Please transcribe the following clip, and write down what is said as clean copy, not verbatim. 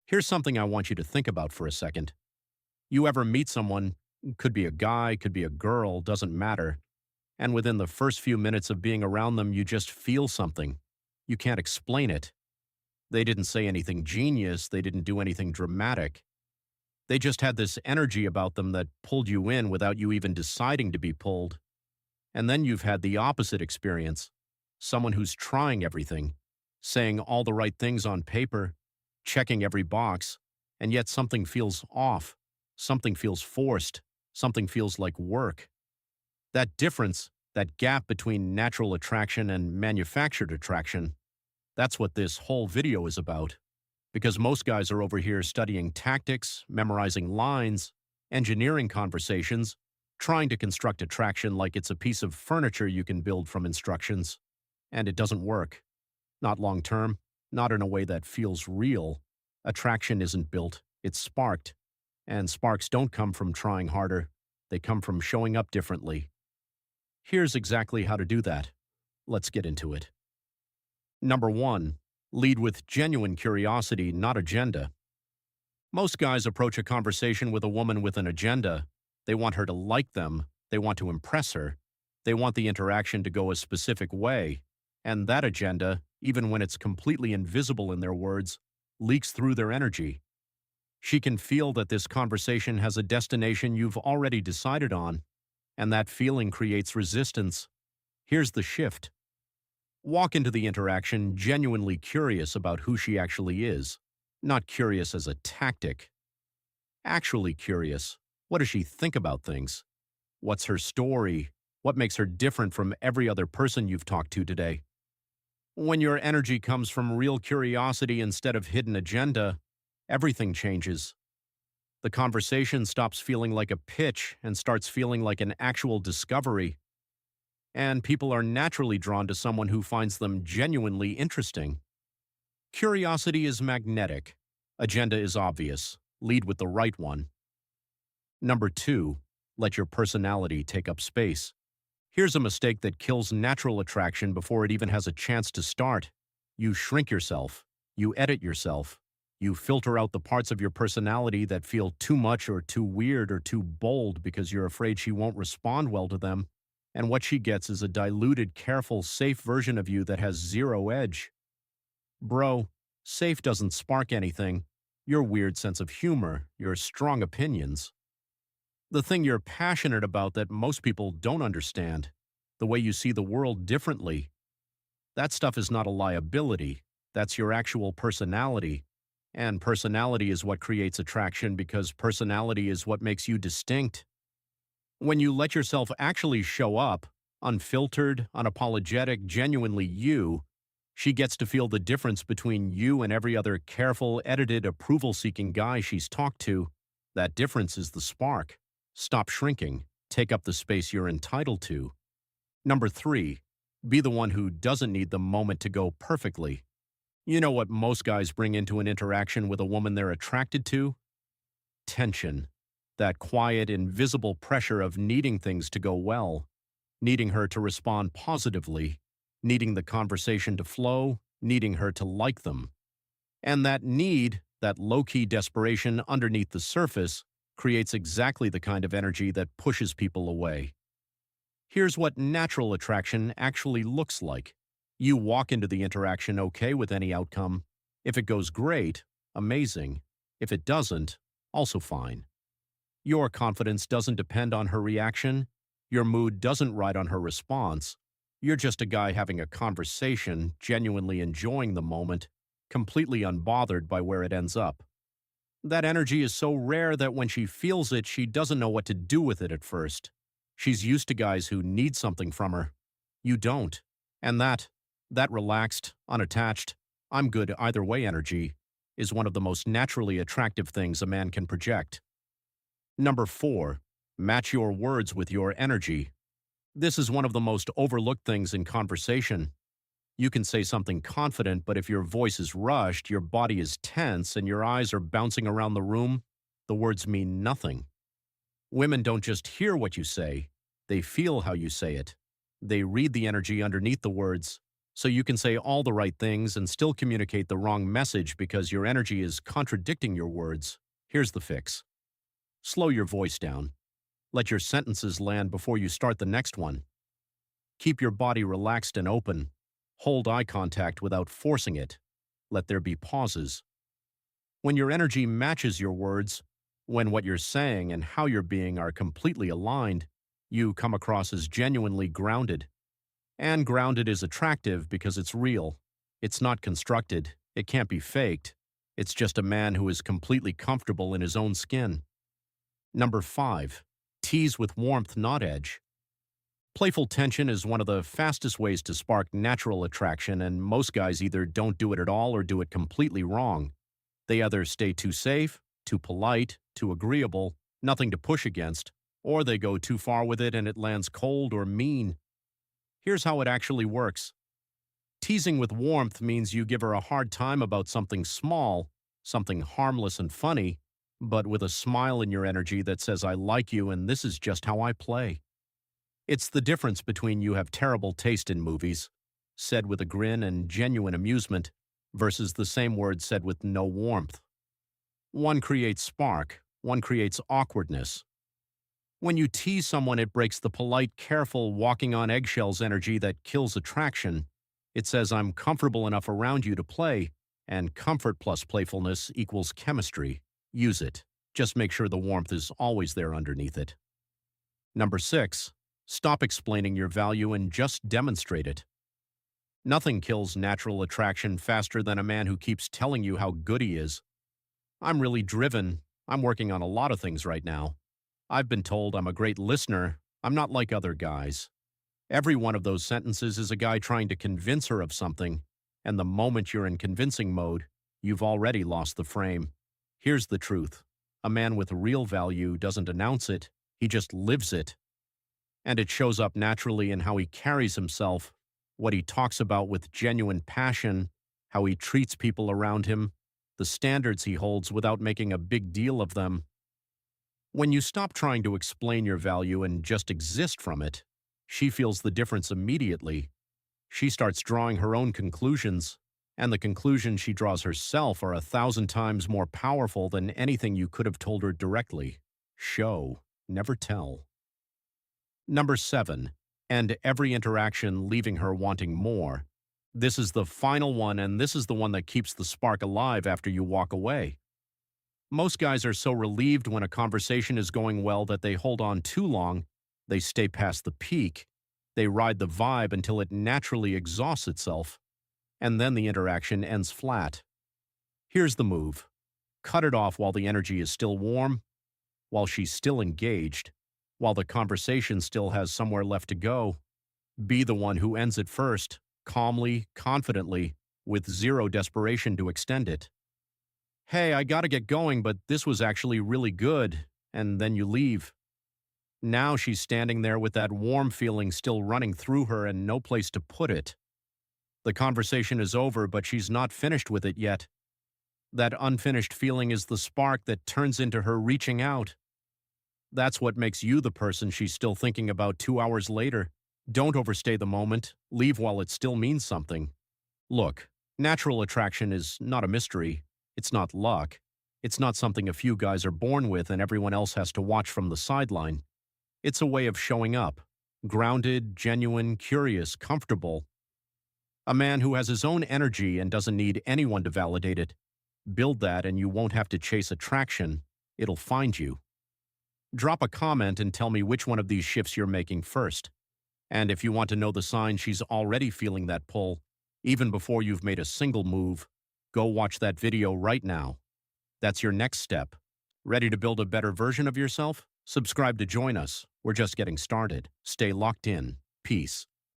Here's something I want you to think about for a second. You ever meet someone, could be a guy, could be a girl, doesn't matter, and within the first few minutes of being around them, you just feel something. You can't explain it. They didn't say anything genius, they didn't do anything dramatic. They just had this energy about them that pulled you in without you even deciding to be pulled. And then you've had the opposite experience. Someone who's trying everything, saying all the right things on paper, checking every box, and yet something feels off, something feels forced, something feels like work. That difference, that gap between natural attraction and manufactured attraction, that's what this whole video is about. Because most guys are over here studying tactics, memorizing lines, engineering conversations, trying to construct attraction like it's a piece of furniture you can build from instructions. And it doesn't work. Not long term, not in a way that feels real. Attraction isn't built, it's sparked. And sparks don't come from trying harder, they come from showing up differently. Here's exactly how to do that. Let's get into it. Number 1. Lead with genuine curiosity, not agenda. Most guys approach a conversation with a woman with an agenda. They want her to like them, they want to impress her, they want the interaction to go a specific way, and that agenda, even when it's completely invisible in their words, leaks through their energy. She can feel that this conversation has a destination you've already decided on, and that feeling creates resistance. Here's the shift. Walk into the interaction genuinely curious about who she actually is, not curious as a tactic. Actually curious. What does she think about things? What's her story? What makes her different from every other person you've talked to today? When your energy comes from real curiosity instead of hidden agenda, everything changes. The conversation stops feeling like a pitch and starts feeling like an actual discovery. And people are naturally drawn to someone who finds them genuinely interesting. Curiosity is magnetic. Agenda is obvious. Lead with the right one. Number 2. Let your personality take up space. Here's a mistake that kills natural attraction before it even has a chance to start. You shrink yourself. You edit yourself. You filter out the parts of your personality that feel too much or too weird or too bold because you're afraid she won't respond well to them. And what she gets is a diluted, careful, safe version of you that has zero edge. Bro, safe doesn't spark anything. Your weird sense of humor, your strong opinions. The thing you're passionate about that most people don't understand. The way you see the world differently. That stuff is not a liability. That's your actual personality. And personality is what creates attraction because personality is what makes you distinct. When you let yourself actually show up, unfiltered, unapologetic, genuinely you, she gets to feel the difference between you and every other careful, edited, approval-seeking guy she's talked to. That difference is the spark. Stop shrinking. Take up the space you're entitled to. Number 3. Be the one who doesn't need the moment to go perfectly. You know what most guys bring into an interaction with a woman they're attracted to? Tension. That quiet, invisible pressure of needing things to go well, needing her to respond positively, needing the conversation to flow, needing her to like them. And that need, that low-key desperation underneath the surface, creates exactly the kind of energy that pushes people away. Here's what natural attraction actually looks like. You walk into the interaction okay with any outcome. If it goes great, amazing. If it doesn't, also fine. Your confidence doesn't depend on her reaction. Your mood doesn't ride on her response. You're just a guy having a conversation, genuinely enjoying the moment, completely unbothered by where it ends up. That energy is so rare that when she feels it, she doesn't know what to do with it at first. She's used to guys who need something from her. You don't. And that relaxed, unattached, I'm good either way energy is one of the most naturally attractive things a man can project. Number 4. Match your words with your energy. This is one of the most overlooked things in conversation. You can say something confident, but if your voice is rushed, your body is tense, and your eyes are bouncing around the room, the words mean nothing. Women don't just hear what you say, they feel how you say it. They read the energy underneath the words. So you can say all the right things and still communicate the wrong message because your energy is contradicting your words. Here's the fix. Slow your voice down. Let your sentences land before you start the next one. Keep your body relaxed and open. Hold eye contact without forcing it. Let there be pauses. When your energy matches your words, when what you're saying and how you're being are completely aligned, you come across as genuinely grounded. And grounded is attractive because it's real. It's not constructed. It can't be faked. It's just a man who is completely comfortable in his own skin. Number 5. Tease with warmth, not edge. Playful tension is one of the fastest ways to spark natural attraction, and most guys either don't do it at all or do it completely wrong. They either stay too safe, too polite, too agreeable, nothing to push against, or they go too far with it and it lands cold or mean. Here's how it actually works. Teasing with warmth means you give her a hard time about something small, something harmless and funny, but with a smile in your energy that says, "I like you and this is just how I play." It's the difference between "you have terrible taste in movies," said with a grin and genuine amusement, versus the same word said with no warmth. One creates spark, one creates awkwardness. When you tease someone, it breaks the polite, careful, walking on eggshells energy that kills attraction. It says, "I'm comfortable enough around you to play," and comfort plus playfulness equals chemistry. Use it. Just make sure the warmth is always there underneath it. Number 6. Stop explaining your value and just demonstrate it. Nothing kills natural attraction faster than a man who keeps telling you how good he is. "I'm really driven. I'm working on a lot of things right now. I've been told I'm a great listener. I'm not like other guys." Every one of those sentences is a guy trying to convince her of something, and the moment you're in convincing mode, you've already lost the frame. Here's the truth. A man with real value doesn't announce it, he just lives it. And it shows up naturally in how he carries himself, what he talks about with genuine passion, how he treats people around him, the standards he holds without making a big deal of them. When you stop trying to explain your value and just exist from it, she feels the difference immediately. She starts drawing her own conclusions, and the conclusions she draws herself are 1,000 times more powerful than anything you could have told her directly. Show, never tell. Number 7. And every interaction leaving her wanting more. This is the final one, and this is the one that keeps the spark alive after you walk away. Most guys are so relieved when a conversation is going well that they hold on too long, they stay past the peak, they ride the vibe until it naturally exhausts itself, and then the interaction ends flat. Here's the move. Cut it off while the energy is still warm, while she's still engaged, while the conversation still has somewhere left to go. Be the one who ends it first, calmly, confidently, with zero desperation to extend it. "Hey, I gotta get going, but this was actually really good," and then you leave. Now she's standing there with that warm feeling still running through her and no place to put it. The conversation is over, but she's not finished with it yet. That unfinished feeling is the spark that turns into her reaching out. That's what makes you the person she's still thinking about 2 hours later. Don't overstay the moment. Leave while it still means something. Look, natural attraction is not a mystery. It's not luck. It's not something a few guys are born with and everyone else has to watch from the sideline. It's a way of showing up. Grounded, genuine, curious, comfortable. A man who has his own energy and doesn't need anyone to validate it. Build that and you won't have to chase attraction. It'll find you. Drop a comment and tell me which one of these shifts you're making first. And if you want to know the sign she's already feeling that pull, even before you've made a single move, go watch that video right now. That's your next step. Ready to build a better version of yourself? Subscribe to join us. We're just getting started. Stay locked in. Peace.